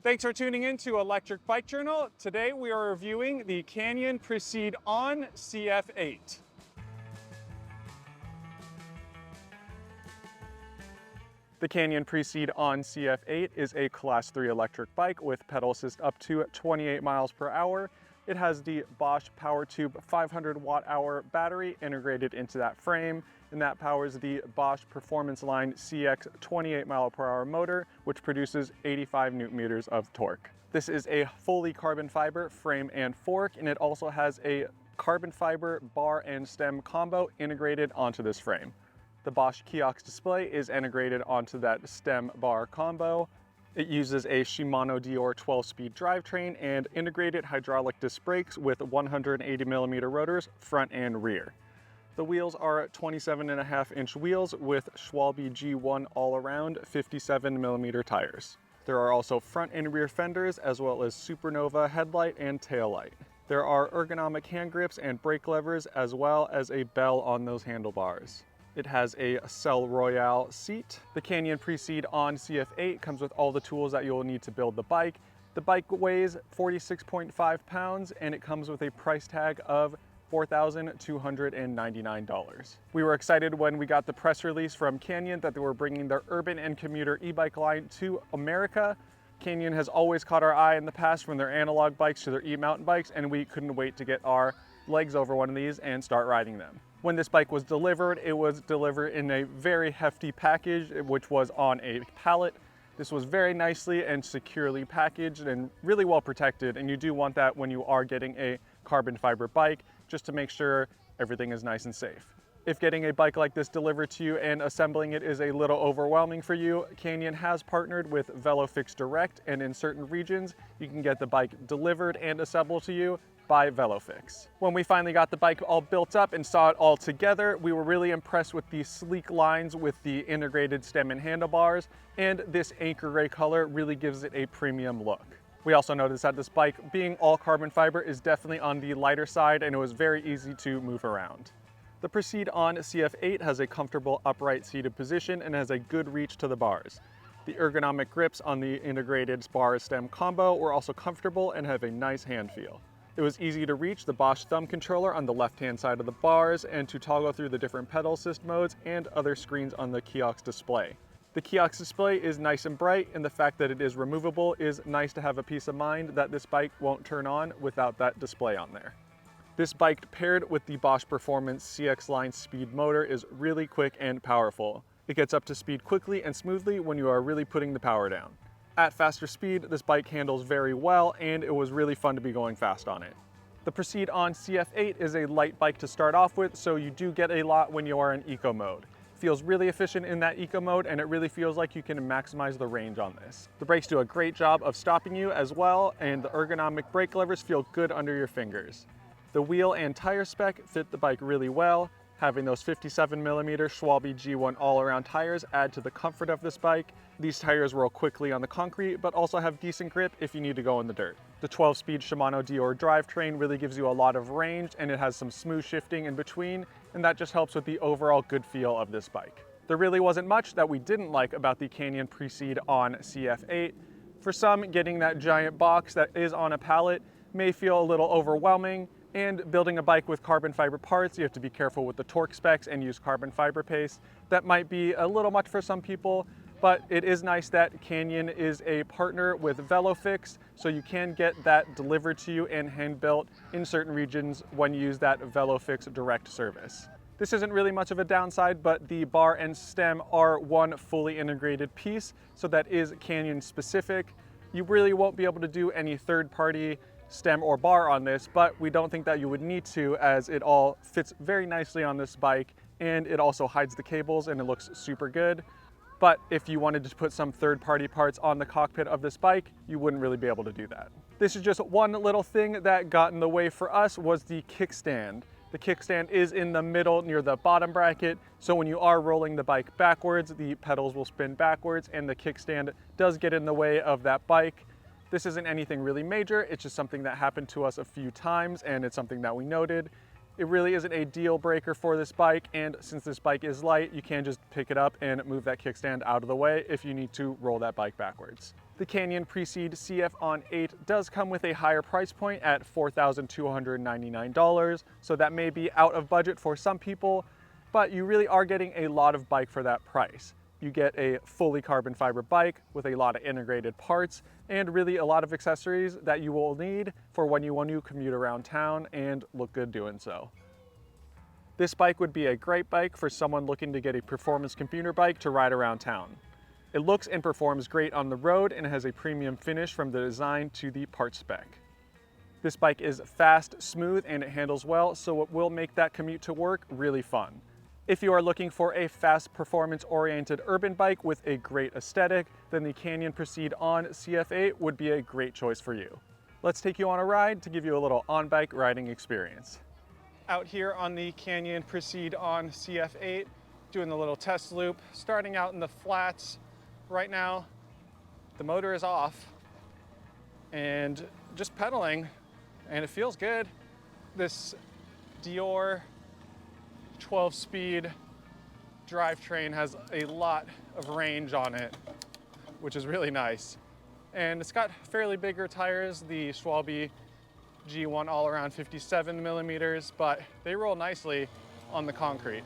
Thanks for tuning in to Electric Bike Journal. Today we are reviewing the Canyon Precede on CF8. The Canyon Precede on CF8 is a Class 3 electric bike with pedal assist up to 28 miles per hour. It has the Bosch PowerTube 500 watt-hour battery integrated into that frame, and that powers the Bosch Performance Line CX 28 mile per hour motor, which produces 85 newton meters of torque. This is a fully carbon fiber frame and fork, and it also has a carbon fiber bar and stem combo integrated onto this frame. The Bosch kiosk display is integrated onto that stem bar combo. It uses a Shimano Dior 12-speed drivetrain and integrated hydraulic disc brakes with 180mm rotors front and rear. The wheels are 27.5-inch wheels with Schwalbe G1 all-around 57mm tires. There are also front and rear fenders as well as Supernova headlight and tail light. There are ergonomic hand grips and brake levers as well as a bell on those handlebars. It has a Cell Royale seat. The Canyon Precede on CF8 comes with all the tools that you'll need to build the bike. The bike weighs 46.5 pounds and it comes with a price tag of $4,299. We were excited when we got the press release from Canyon that they were bringing their urban and commuter e-bike line to America. Canyon has always caught our eye in the past from their analog bikes to their e-mountain bikes, and we couldn't wait to get our legs over one of these and start riding them. When this bike was delivered, it was delivered in a very hefty package, which was on a pallet. This was very nicely and securely packaged and really well protected, and you do want that when you are getting a carbon fiber bike, just to make sure everything is nice and safe. If getting a bike like this delivered to you and assembling it is a little overwhelming for you, Canyon has partnered with VeloFix Direct, and in certain regions, you can get the bike delivered and assembled to you by VeloFix. When we finally got the bike all built up and saw it all together, we were really impressed with the sleek lines with the integrated stem and handlebars, and this anchor gray color really gives it a premium look. We also noticed that this bike, being all carbon fiber, is definitely on the lighter side, and it was very easy to move around. The Precede on CF8 has a comfortable upright seated position and has a good reach to the bars. The ergonomic grips on the integrated bar stem combo were also comfortable and have a nice hand feel. It was easy to reach the Bosch thumb controller on the left-hand side of the bars and to toggle through the different pedal assist modes and other screens on the kiosk display. The kiosk display is nice and bright, and the fact that it is removable is nice to have a peace of mind that this bike won't turn on without that display on there. This bike paired with the Bosch Performance CX Line speed motor is really quick and powerful. It gets up to speed quickly and smoothly when you are really putting the power down. At faster speed, this bike handles very well, and it was really fun to be going fast on it. The Precede on CF8 is a light bike to start off with, so you do get a lot when you are in eco mode. It feels really efficient in that eco mode, and it really feels like you can maximize the range on this. The brakes do a great job of stopping you as well, and the ergonomic brake levers feel good under your fingers. The wheel and tire spec fit the bike really well. Having those 57mm Schwalbe G1 all-around tires add to the comfort of this bike. These tires roll quickly on the concrete, but also have decent grip if you need to go in the dirt. The 12-speed Shimano Dior drivetrain really gives you a lot of range, and it has some smooth shifting in between, and that just helps with the overall good feel of this bike. There really wasn't much that we didn't like about the Canyon Precede on CF8. For some, getting that giant box that is on a pallet may feel a little overwhelming. And building a bike with carbon fiber parts, you have to be careful with the torque specs and use carbon fiber paste. That might be a little much for some people, but it is nice that Canyon is a partner with VeloFix, so you can get that delivered to you and hand built in certain regions when you use that VeloFix Direct service. This isn't really much of a downside, but the bar and stem are one fully integrated piece, so that is Canyon specific. You really won't be able to do any third-party stem or bar on this, but we don't think that you would need to, as it all fits very nicely on this bike, and it also hides the cables and it looks super good. But if you wanted to put some third-party parts on the cockpit of this bike, you wouldn't really be able to do that. This is just one little thing that got in the way for us, was the kickstand. The kickstand is in the middle near the bottom bracket, so when you are rolling the bike backwards, the pedals will spin backwards and the kickstand does get in the way of that bike. This isn't anything really major, it's just something that happened to us a few times, and it's something that we noted. It really isn't a deal breaker for this bike, and since this bike is light, you can just pick it up and move that kickstand out of the way if you need to roll that bike backwards. The Canyon Precede CF on 8 does come with a higher price point at $4,299, so that may be out of budget for some people, but you really are getting a lot of bike for that price. You get a fully carbon fiber bike with a lot of integrated parts and really a lot of accessories that you will need for when you want to commute around town and look good doing so. This bike would be a great bike for someone looking to get a performance commuter bike to ride around town. It looks and performs great on the road and has a premium finish from the design to the part spec. This bike is fast, smooth, and it handles well, so it will make that commute to work really fun. If you are looking for a fast, performance-oriented urban bike with a great aesthetic, then the Canyon Precede on CF8 would be a great choice for you. Let's take you on a ride to give you a little on-bike riding experience. Out here on the Canyon Precede on CF8, doing the little test loop, starting out in the flats. Right now, the motor is off and just pedaling, and it feels good. This Dior 12-speed drivetrain has a lot of range on it, which is really nice. And it's got fairly bigger tires, the Schwalbe G1 all around 57 millimeters, but they roll nicely on the concrete.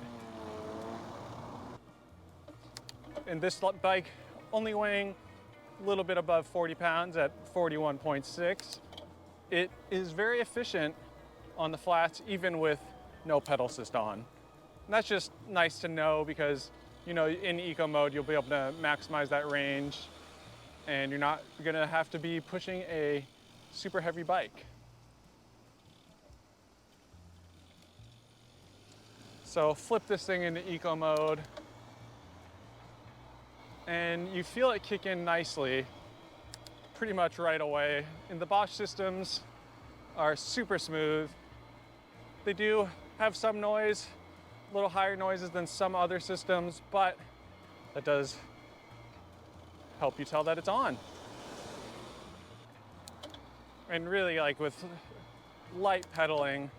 And this bike only weighing a little bit above 40 pounds at 41.6. It is very efficient on the flats, even with no pedal assist on. And that's just nice to know because, you know, in eco mode, you'll be able to maximize that range and you're not gonna have to be pushing a super heavy bike. So flip this thing into eco mode, and you feel it kick in nicely pretty much right away. And the Bosch systems are super smooth. They do have some noise, a little higher noises than some other systems, but that does help you tell that it's on. And really, like with light pedaling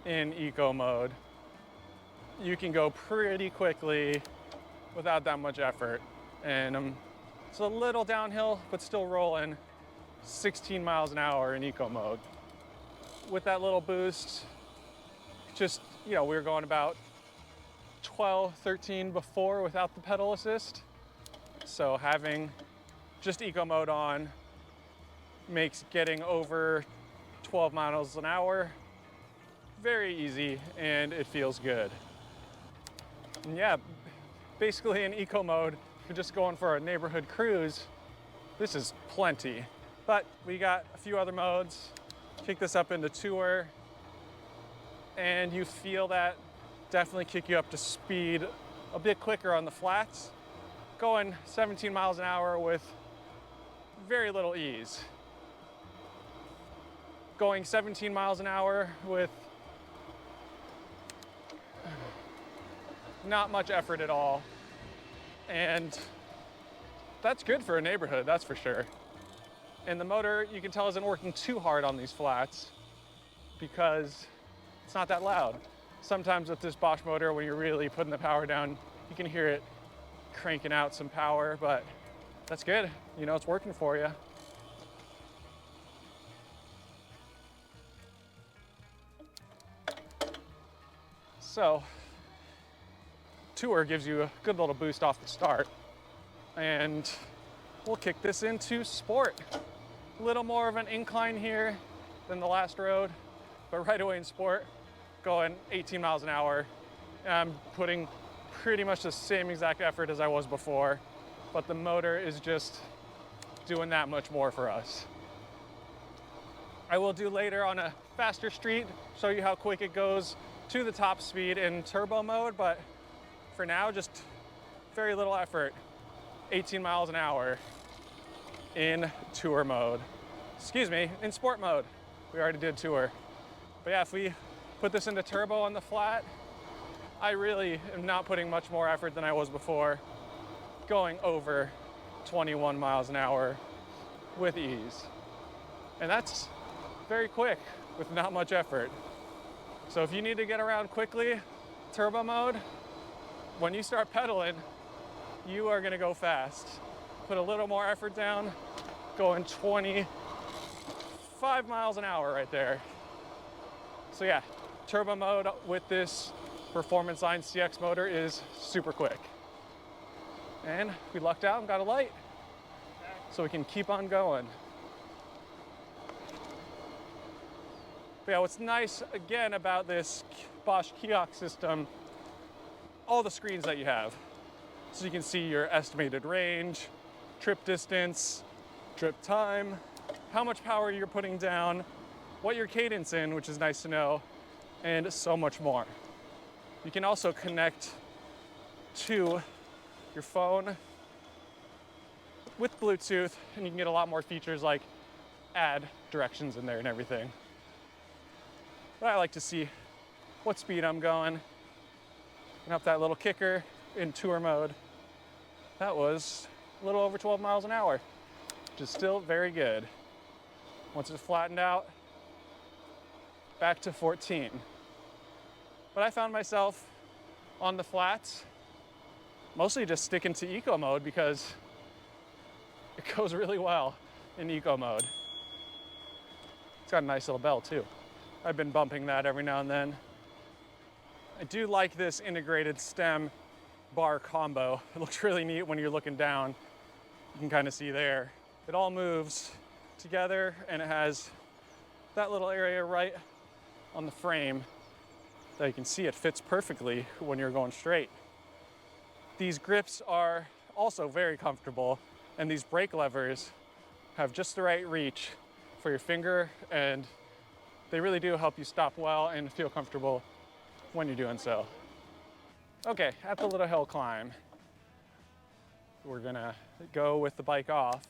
in eco mode, you can go pretty quickly without that much effort. And it's a little downhill, but still rolling 16 miles an hour in eco mode. With that little boost, just, you know, we were going about 12, 13 before without the pedal assist. So having just eco mode on makes getting over 12 miles an hour very easy, and it feels good. And yeah, basically in eco mode, if you're just going for a neighborhood cruise, this is plenty. But we got a few other modes. Kick this up into tour, and you feel that definitely kick you up to speed a bit quicker on the flats, going 17 miles an hour with very little ease. Going 17 miles an hour with not much effort at all. And that's good for a neighborhood, that's for sure. And the motor, you can tell, isn't working too hard on these flats because it's not that loud. Sometimes with this Bosch motor, when you're really putting the power down, you can hear it cranking out some power, but that's good. You know, it's working for you. So, Tour gives you a good little boost off the start, and we'll kick this into Sport. A little more of an incline here than the last road, but right away in Sport, going 18 miles an hour. I'm putting pretty much the same exact effort as I was before, but the motor is just doing that much more for us. I will do later on a faster street, show you how quick it goes to the top speed in turbo mode, but for now, just very little effort. 18 miles an hour in tour mode. Excuse me, in sport mode. We already did tour. But yeah, if we put this into turbo on the flat, I really am not putting much more effort than I was before, going over 21 miles an hour with ease. And that's very quick with not much effort. So if you need to get around quickly, turbo mode, when you start pedaling, you are gonna go fast. put a little more effort down, going 25 miles an hour right there. So yeah, turbo mode with this Performance Line CX motor is super quick. And we lucked out and got a light, so we can keep on going. But yeah, what's nice again about this Bosch kiosk system, all the screens that you have. So you can see your estimated range, trip distance, trip time, how much power you're putting down, what your cadence in, which is nice to know, and so much more. You can also connect to your phone with Bluetooth, and you can get a lot more features like add directions in there and everything. But I like to see what speed I'm going. And up that little kicker in tour mode. That was a little over 12 miles an hour, which is still very good. Once it's flattened out, back to 14. But I found myself on the flats, mostly just sticking to eco mode because it goes really well in eco mode. It's got a nice little bell too. I've been bumping that every now and then. I do like this integrated stem bar combo. It looks really neat when you're looking down. You can kind of see there. It all moves together, and it has that little area right on the frame that you can see it fits perfectly when you're going straight. These grips are also very comfortable, and these brake levers have just the right reach for your finger, and they really do help you stop well and feel comfortable when you're doing so. Okay, at the little hill climb, we're gonna go with the bike off.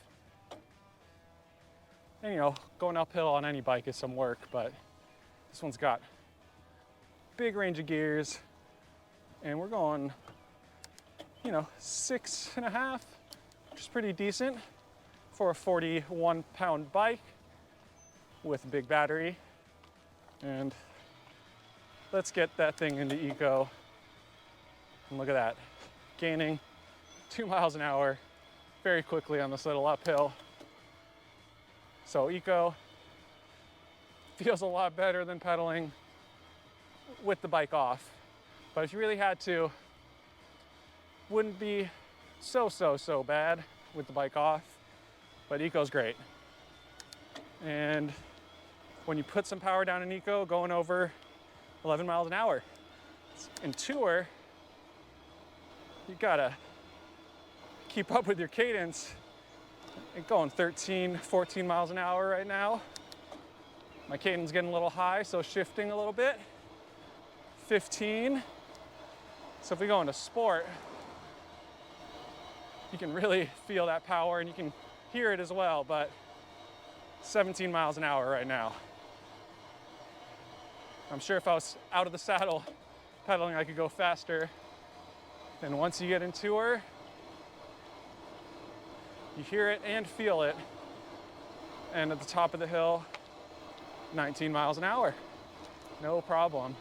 And you know, going uphill on any bike is some work, but this one's got big range of gears, and we're going, 6.5, which is pretty decent for a 41-pound bike with a big battery. And let's get that thing into eco. And look at that, gaining 2 miles an hour very quickly on this little uphill. So eco feels a lot better than pedaling with the bike off. But if you really had to, wouldn't be so bad with the bike off, but eco's great. And when you put some power down in eco, going over 11 miles an hour. In tour, you gotta keep up with your cadence. I'm going 13, 14 miles an hour right now. My cadence getting a little high, so shifting a little bit. 15. So if we go into sport, you can really feel that power, and you can hear it as well, but 17 miles an hour right now. I'm sure if I was out of the saddle pedaling, I could go faster. And once you get in tour, you hear it and feel it. And at the top of the hill, 19 miles an hour, no problem.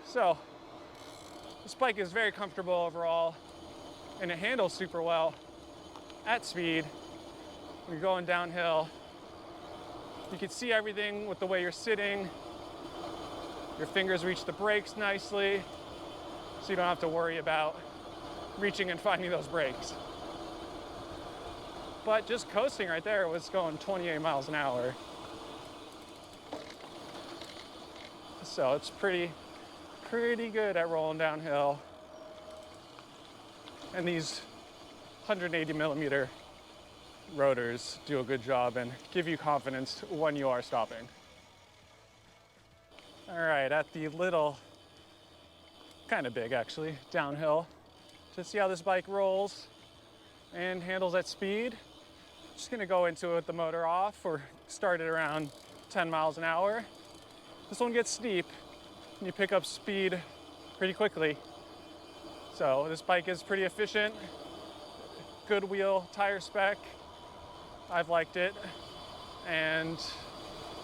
So, this bike is very comfortable overall, and it handles super well at speed. When you're going downhill, you can see everything with the way you're sitting. Your fingers reach the brakes nicely, so you don't have to worry about reaching and finding those brakes. But just coasting right there was going 28 miles an hour. So it's pretty good at rolling downhill. And these 180 millimeter rotors do a good job and give you confidence when you are stopping. All right, at the little, kind of big actually, downhill, to see how this bike rolls and handles at speed. Just gonna go into it with the motor off, or start it around 10 miles an hour. This one gets steep and you pick up speed pretty quickly. So this bike is pretty efficient, good wheel tire spec. I've liked it. And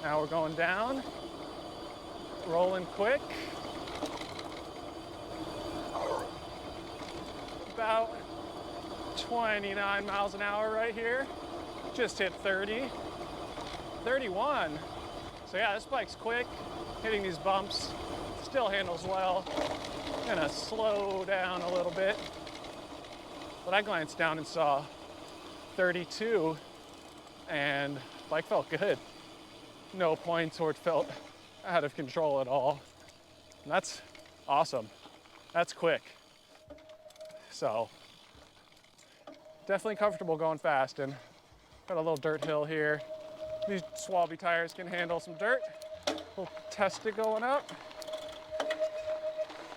now we're going down, rolling quick. about 29 miles an hour right here. Just hit 30, 31. So yeah, this bike's quick, hitting these bumps, still handles well. Gonna slow down a little bit. But I glanced down and saw 32, and bike felt good. No points or it felt out of control at all. And that's awesome. That's quick. So definitely comfortable going fast, and got a little dirt hill here. These Swabby tires can handle some dirt. We'll test it going up.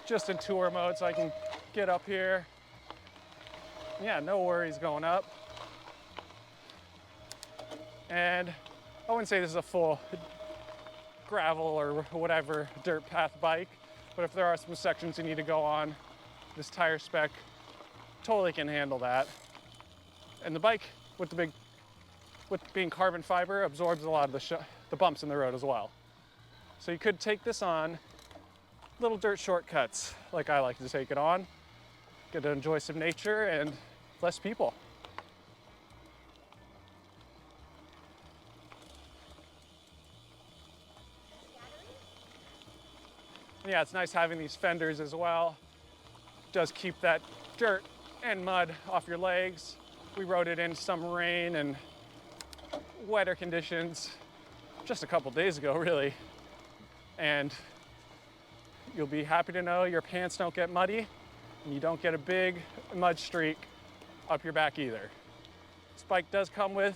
Just in tour mode so I can get up here. Yeah, no worries going up. And I wouldn't say this is a full gravel or whatever dirt path bike, but if there are some sections you need to go on, this tire spec totally can handle that. And the bike, with being carbon fiber, absorbs a lot of the bumps in the road as well. So you could take this on little dirt shortcuts like I like to take it on. Get to enjoy some nature and less people. Yeah, it's nice having these fenders as well. Does keep that dirt and mud off your legs. We rode it in some rain and wetter conditions just a couple days ago, really. And you'll be happy to know your pants don't get muddy and you don't get a big mud streak up your back either. This bike does come with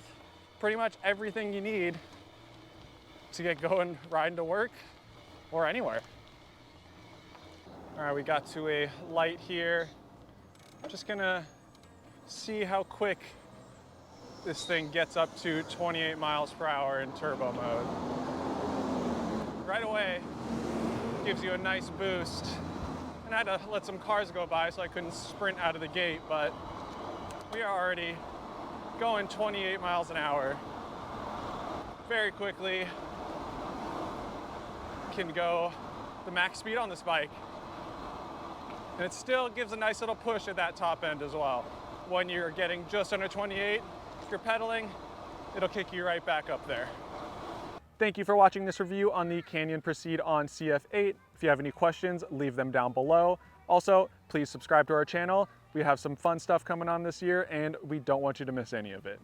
pretty much everything you need to get going riding to work or anywhere. All right, we got to a light here. Just gonna see how quick this thing gets up to 28 miles per hour in turbo mode. Right away, gives you a nice boost. And I had to let some cars go by so I couldn't sprint out of the gate, but we are already going 28 miles an hour. Very quickly, can go the max speed on this bike. And it still gives a nice little push at that top end as well. When you're getting just under 28, if you're pedaling, it'll kick you right back up there. Thank you for watching this review on the Canyon Precede on CF8. If you have any questions, leave them down below. Also, please subscribe to our channel. We have some fun stuff coming on this year and we don't want you to miss any of it.